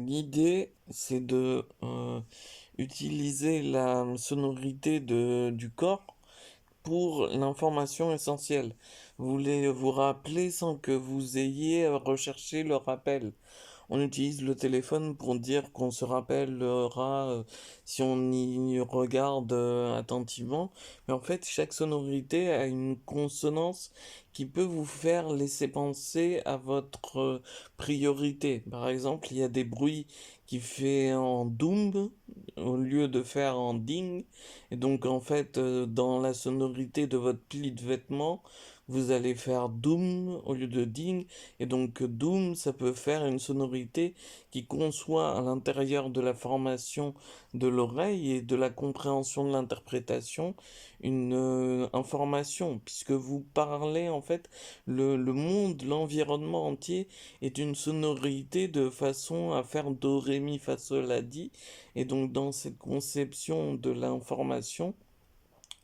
L'idée, c'est de utiliser la sonorité du corps pour l'information essentielle. Vous voulez vous rappeler sans que vous ayez à rechercher le rappel. On utilise le téléphone pour dire qu'on se rappellera si on y regarde attentivement. Mais en fait, chaque sonorité a une consonance qui peut vous faire laisser penser à votre priorité. Par exemple, il y a des bruits qui fait en doom au lieu de faire en ding. Et donc, en fait, dans la sonorité de votre pli de vêtements, vous allez faire doom au lieu de ding. Et donc Doom, ça peut faire une sonorité qui conçoit à l'intérieur de la formation de l'oreille et de la compréhension de l'interprétation une information, puisque vous parlez en fait, le monde, l'environnement entier est une sonorité de façon à faire do, ré, mi, fa, sol, la, di. Et donc dans cette conception de l'information,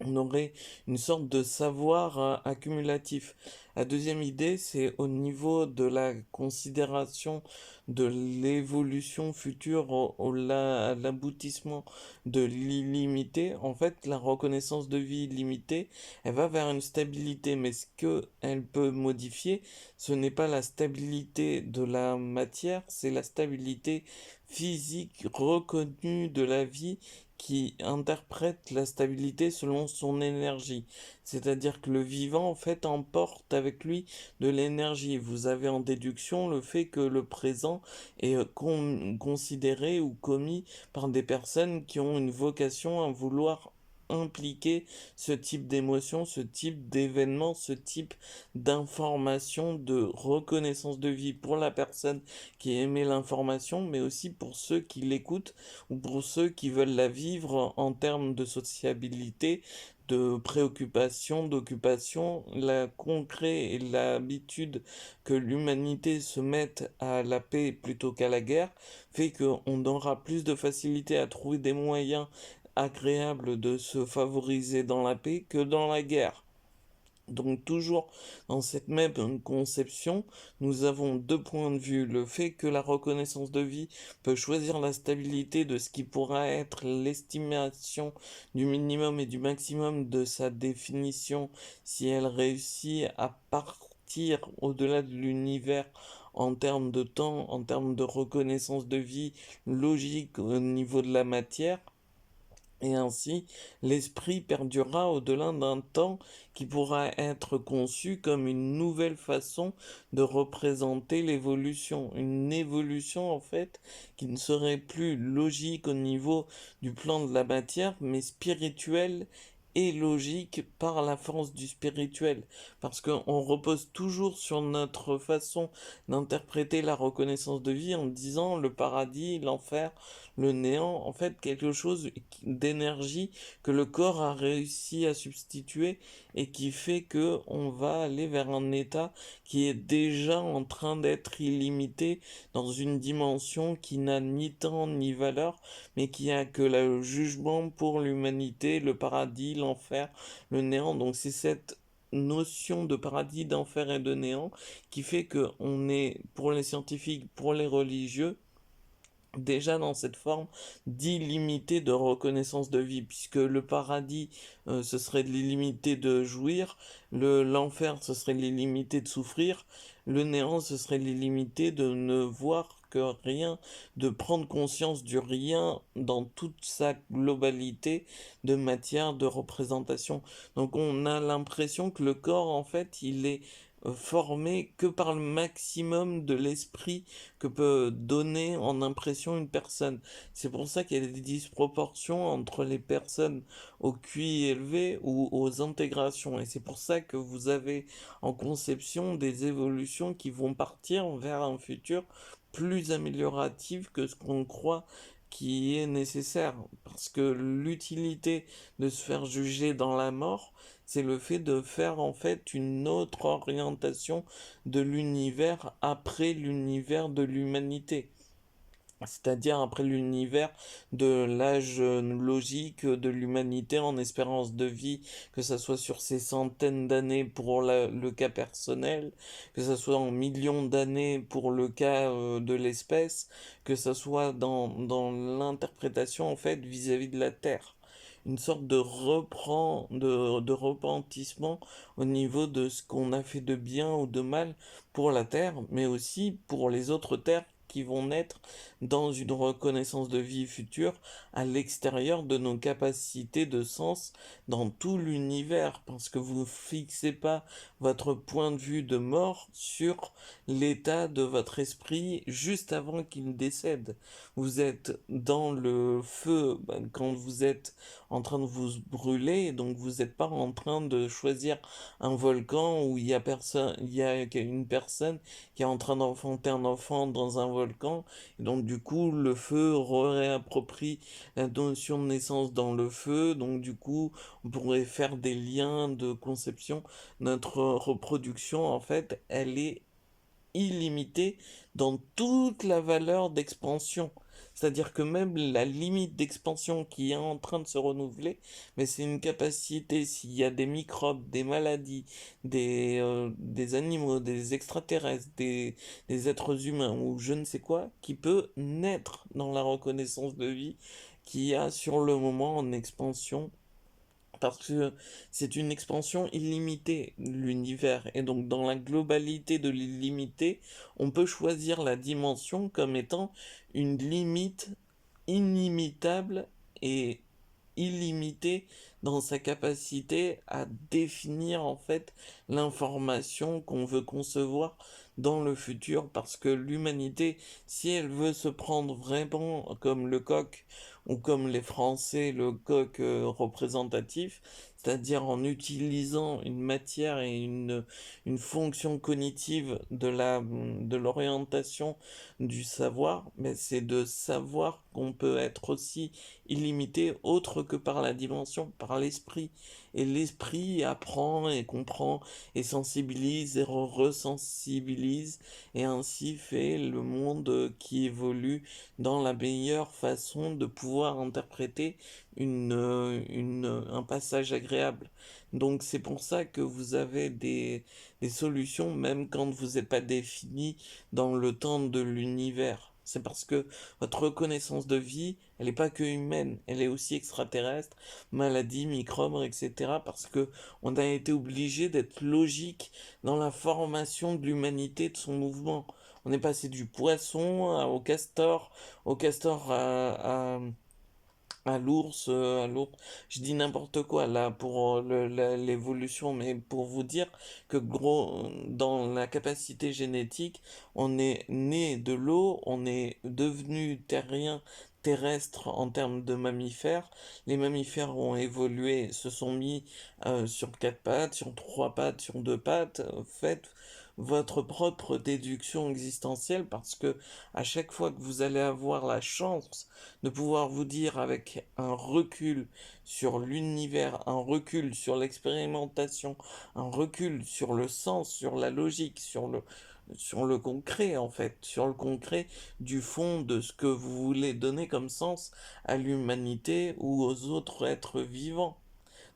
on aurait une sorte de savoir accumulatif. La deuxième idée, c'est au niveau de la considération de l'évolution future à l'aboutissement de l'illimité. En fait, la reconnaissance de vie illimitée, elle va vers une stabilité, mais ce que elle peut modifier, ce n'est pas la stabilité de la matière, c'est la stabilité physique reconnue de la vie qui interprète la stabilité selon son énergie. C'est-à-dire que le vivant, en fait, emporte avec lui de l'énergie. Vous avez en déduction le fait que le présent est considéré ou commis par des personnes qui ont une vocation à vouloir impliquer ce type d'émotion, ce type d'événement, ce type d'information, de reconnaissance de vie pour la personne qui émet l'information, mais aussi pour ceux qui l'écoutent ou pour ceux qui veulent la vivre en termes de sociabilité, de préoccupation, d'occupation, la concret et l'habitude que l'humanité se mette à la paix plutôt qu'à la guerre fait qu'on aura plus de facilité à trouver des moyens agréables de se favoriser dans la paix que dans la guerre. Donc toujours dans cette même conception, nous avons deux points de vue. Le fait que la reconnaissance de vie peut choisir la stabilité de ce qui pourra être l'estimation du minimum et du maximum de sa définition si elle réussit à partir au-delà de l'univers en termes de temps, en termes de reconnaissance de vie logique au niveau de la matière. Et ainsi, l'esprit perdurera au-delà d'un temps qui pourra être conçu comme une nouvelle façon de représenter l'évolution. Une évolution, en fait, qui ne serait plus logique au niveau du plan de la matière, mais spirituelle et logique par la force du spirituel. Parce qu'on repose toujours sur notre façon d'interpréter la reconnaissance de vie en disant le paradis, l'enfer, le néant, en fait, quelque chose d'énergie que le corps a réussi à substituer et qui fait que on va aller vers un état qui est déjà en train d'être illimité dans une dimension qui n'a ni temps ni valeur, mais qui a que le jugement pour l'humanité, le paradis, l'enfer, le néant. Donc c'est cette notion de paradis, d'enfer et de néant qui fait que on est, pour les scientifiques, pour les religieux, déjà dans cette forme d'illimité de reconnaissance de vie, puisque le paradis, ce serait de l'illimité de jouir, l'enfer, ce serait de l'illimité de souffrir, le néant, ce serait de l'illimité de ne voir que rien, de prendre conscience du rien dans toute sa globalité de matière, de représentation. Donc on a l'impression que le corps, en fait, il est formé que par le maximum de l'esprit que peut donner en impression une personne. C'est pour ça qu'il y a des disproportions entre les personnes au QI élevé ou aux intégrations. Et c'est pour ça que vous avez en conception des évolutions qui vont partir vers un futur plus amélioratif que ce qu'on croit qui est nécessaire. Parce que l'utilité de se faire juger dans la mort, c'est le fait de faire en fait une autre orientation de l'univers après l'univers de l'humanité. c'est-à-dire après l'univers de l'âge logique de l'humanité en espérance de vie, que ça soit sur ces centaines d'années pour le cas personnel, que ça soit en millions d'années pour le cas de l'espèce, que ça soit dans l'interprétation en fait vis-à-vis de la Terre. Une sorte de repentissement au niveau de ce qu'on a fait de bien ou de mal pour la Terre, mais aussi pour les autres terres qui vont naître dans une reconnaissance de vie future à l'extérieur de nos capacités de sens dans tout l'univers, parce que vous ne fixez pas votre point de vue de mort sur l'état de votre esprit juste avant qu'il décède. Vous êtes dans le feu quand vous êtes en train de vous brûler, donc vous n'êtes pas en train de choisir un volcan où il y a une personne qui est en train d'enfanter un enfant dans un volcan. Et donc du coup, le feu réapproprie la notion de naissance dans le feu. Donc du coup, on pourrait faire des liens de conception. Notre reproduction, en fait, elle est illimitée dans toute la valeur d'expansion. C'est-à-dire que même la limite d'expansion qui est en train de se renouveler, mais c'est une capacité, s'il y a des microbes, des maladies, des animaux, des extraterrestres, des êtres humains ou je ne sais quoi, qui peut naître dans la reconnaissance de vie qui a sur le moment en expansion parce que c'est une expansion illimitée, l'univers. Et donc, dans la globalité de l'illimité, on peut choisir la dimension comme étant une limite inimitable et illimitée dans sa capacité à définir en fait l'information qu'on veut concevoir dans le futur. Parce que l'humanité, si elle veut se prendre vraiment comme le coq ou comme les Français, le coq représentatif, c'est-à-dire en utilisant une matière et une fonction cognitive de l'orientation du savoir, mais c'est de savoir qu'on peut être aussi illimité autre que par la dimension, par l'esprit. Et l'esprit apprend et comprend et sensibilise et resensibilise et ainsi fait le monde qui évolue dans la meilleure façon de pouvoir interpréter un passage agréable. Donc c'est pour ça que vous avez des solutions même quand vous n'êtes pas défini dans le temps de l'univers. C'est parce que votre reconnaissance de vie, elle n'est pas que humaine, elle est aussi extraterrestre, maladies, microbes, etc. Parce que on a été obligé d'être logique dans la formation de l'humanité, de son mouvement. On est passé du poisson au castor à l'ours, je dis n'importe quoi là pour l'évolution, mais pour vous dire que gros, dans la capacité génétique, on est né de l'eau, on est devenu terrien, terrestre en termes de mammifères. Les mammifères ont évolué, se sont mis sur quatre pattes, sur trois pattes, sur deux pattes. Faites votre propre déduction existentielle parce que à chaque fois que vous allez avoir la chance de pouvoir vous dire avec un recul sur l'univers, un recul sur l'expérimentation, un recul sur le sens, sur la logique, sur le concret en fait, sur le concret du fond de ce que vous voulez donner comme sens à l'humanité ou aux autres êtres vivants.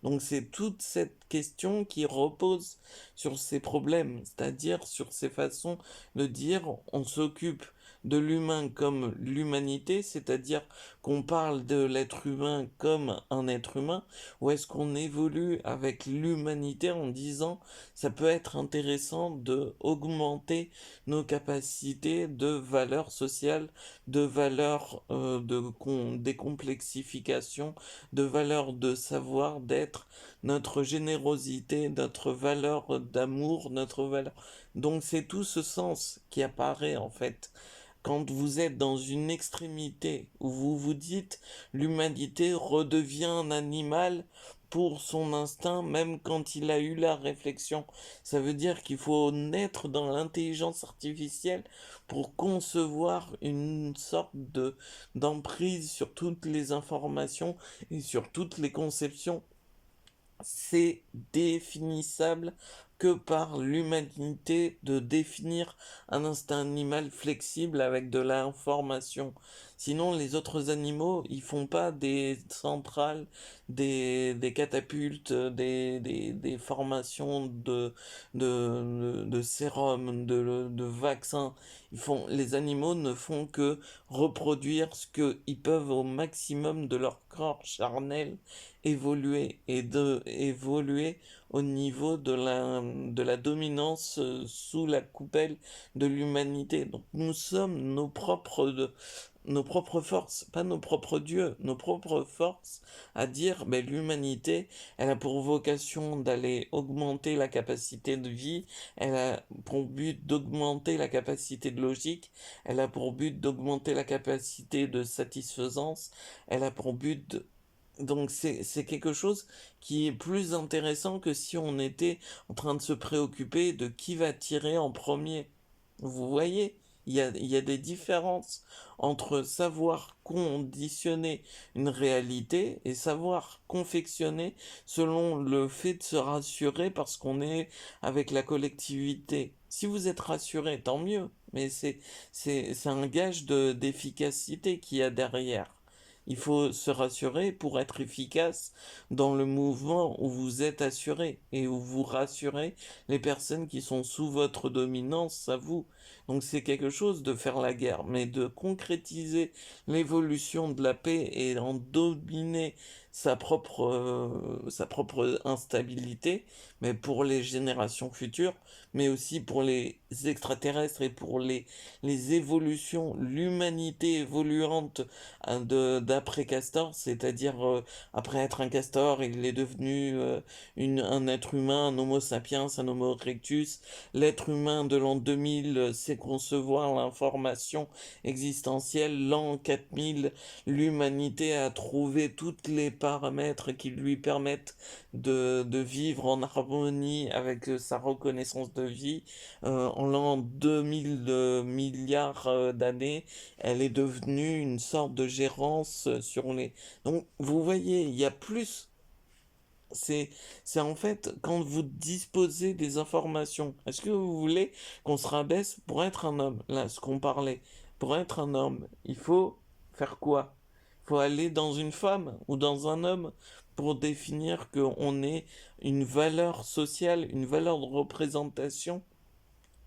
Donc c'est toute cette question qui repose sur ces problèmes, c'est-à-dire sur ces façons de dire on s'occupe de l'humain comme l'humanité, c'est-à-dire qu'on parle de l'être humain comme un être humain, ou est-ce qu'on évolue avec l'humanité en disant ça peut être intéressant de augmenter nos capacités de valeur sociale, de valeur décomplexification, de valeur de savoir, d'être, notre générosité, notre valeur d'amour, notre valeur. Donc c'est tout ce sens qui apparaît en fait. Quand vous êtes dans une extrémité où vous vous dites l'humanité redevient un animal pour son instinct, même quand il a eu la réflexion. Ça veut dire qu'il faut naître dans l'intelligence artificielle pour concevoir une sorte de d'emprise sur toutes les informations et sur toutes les conceptions. C'est définissable que par l'humanité de définir un instinct animal flexible avec de l'information. Sinon, les autres animaux, ils font pas des centrales, des catapultes, des formations de sérum, de vaccins. Les animaux ne font que reproduire ce qu'ils peuvent au maximum de leur corps charnel évoluer et de évoluer au niveau de la dominance sous la coupelle de l'humanité. Donc nous sommes nos propres forces, pas nos propres dieux, nos propres forces à dire ben, l'humanité, elle a pour vocation d'aller augmenter la capacité de vie, elle a pour but d'augmenter la capacité de logique, elle a pour but d'augmenter la capacité de satisfaisance, elle a pour but donc c'est quelque chose qui est plus intéressant que si on était en train de se préoccuper de qui va tirer en premier. Vous voyez, il y a des différences entre savoir conditionner une réalité et savoir confectionner selon le fait de se rassurer parce qu'on est avec la collectivité. Si vous êtes rassuré, tant mieux, mais c'est un gage d'efficacité qu'il y a derrière. Il faut se rassurer pour être efficace dans le mouvement où vous êtes assuré et où vous rassurez les personnes qui sont sous votre dominance à vous. Donc c'est quelque chose de faire la guerre, mais de concrétiser l'évolution de la paix et en dominer sa propre instabilité, mais pour les générations futures, mais aussi pour les extraterrestres et pour les évolutions, l'humanité évoluante d'après Castor, c'est-à-dire après être un castor, il est devenu un être humain, un Homo sapiens, un Homo erectus. L'être humain de l'an 2000 sait concevoir l'information existentielle. L'an 4000, l'humanité a trouvé tous les paramètres qui lui permettent de vivre en harmonie avec sa reconnaissance de vie. En l'an 2000 milliards d'années, elle est devenue une sorte de gérance sur les... Donc, vous voyez, il y a plus. C'est, c'est en fait quand vous disposez des informations. Est-ce que vous voulez qu'on se rabaisse pour être un homme? Là, ce qu'on parlait. Pour être un homme, il faut faire quoi? Il faut aller dans une femme ou dans un homme pour définir qu'on est une valeur sociale, une valeur de représentation.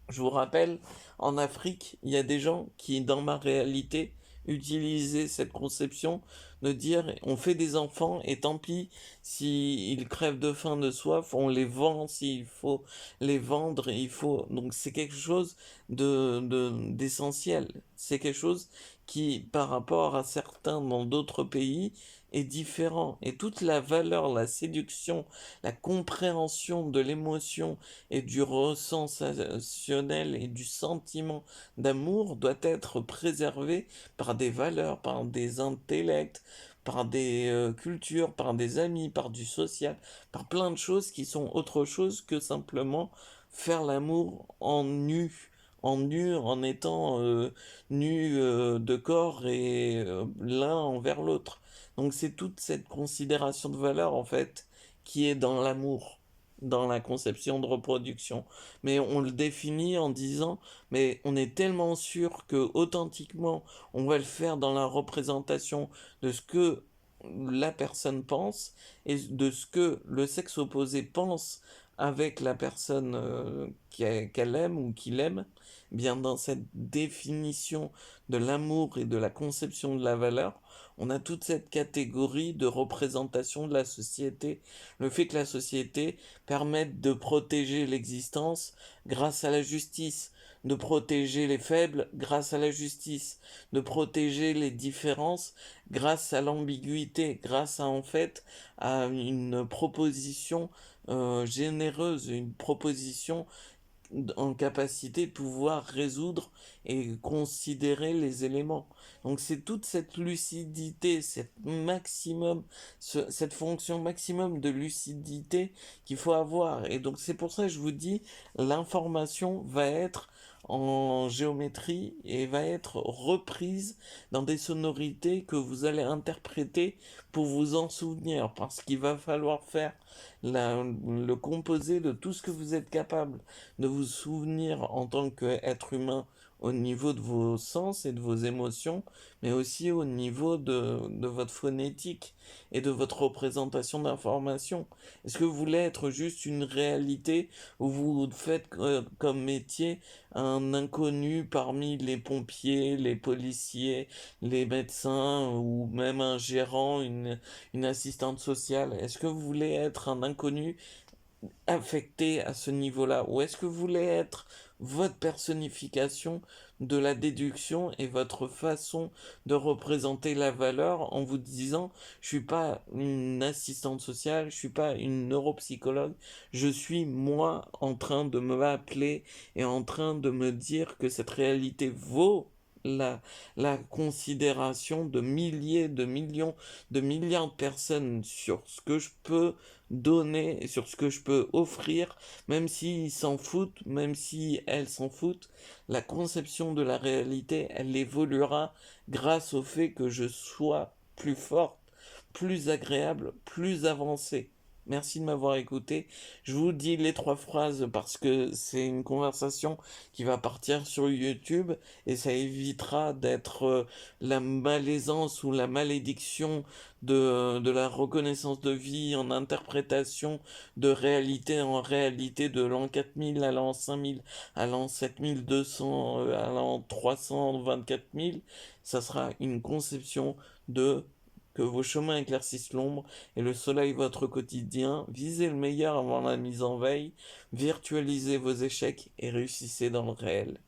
Je vous rappelle, en Afrique, il y a des gens qui, dans ma réalité, utilisaient cette conception de dire on fait des enfants et tant pis s'ils crèvent de faim, de soif, on les vend s'il faut les vendre, il faut. Donc c'est quelque chose d'essentiel. C'est quelque chose qui, par rapport à certains dans d'autres pays, est différent. Et toute la valeur, la séduction, la compréhension de l'émotion et du ressensationnel et du sentiment d'amour doit être préservé par des valeurs, par des intellects, par des cultures, par des amis, par du social, par plein de choses qui sont autre chose que simplement faire l'amour en nu, en étant nu de corps et l'un envers l'autre. Donc c'est toute cette considération de valeur en fait qui est dans l'amour, dans la conception de reproduction. Mais on le définit en disant, mais on est tellement sûr que authentiquement, on va le faire dans la représentation de ce que la personne pense et de ce que le sexe opposé pense avec la personne qu'elle aime ou qu'il aime, bien dans cette définition de l'amour et de la conception de la valeur, on a toute cette catégorie de représentation de la société, le fait que la société permette de protéger l'existence grâce à la justice, de protéger les faibles grâce à la justice, de protéger les différences grâce à l'ambiguïté, grâce à en fait à une proposition généreuse, une proposition en capacité de pouvoir résoudre et considérer les éléments. Donc c'est toute cette lucidité, cette fonction maximum de lucidité qu'il faut avoir. Et donc c'est pour ça que je vous dis, l'information va être en géométrie et va être reprise dans des sonorités que vous allez interpréter pour vous en souvenir, parce qu'il va falloir faire le composé de tout ce que vous êtes capable de vous souvenir en tant qu'être humain au niveau de vos sens et de vos émotions, mais aussi au niveau de votre phonétique et de votre représentation d'informations. Est-ce que vous voulez être juste une réalité où vous faites comme métier un inconnu parmi les pompiers, les policiers, les médecins ou même un gérant, une assistante sociale? Est-ce que vous voulez être un inconnu affecté à ce niveau-là? Ou est-ce que vous voulez être votre personnification de la déduction et votre façon de représenter la valeur en vous disant, je suis pas une assistante sociale, je suis pas une neuropsychologue, je suis moi en train de me m'appeler et en train de me dire que cette réalité vaut la considération de milliers, de millions, de milliards de personnes sur ce que je peux donner, sur ce que je peux offrir, même s'ils s'en foutent, même si elles s'en foutent, la conception de la réalité, elle évoluera grâce au fait que je sois plus forte, plus agréable, plus avancée. Merci de m'avoir écouté. Je vous dis les trois phrases parce que c'est une conversation qui va partir sur YouTube et ça évitera d'être la malaisance ou la malédiction de la reconnaissance de vie en interprétation de réalité en réalité de l'an 4000 à l'an 5000 à l'an 7200 à l'an 324 000. Ça sera une conception de que vos chemins éclaircissent l'ombre et le soleil votre quotidien. Visez le meilleur avant la mise en veille, virtualisez vos échecs et réussissez dans le réel.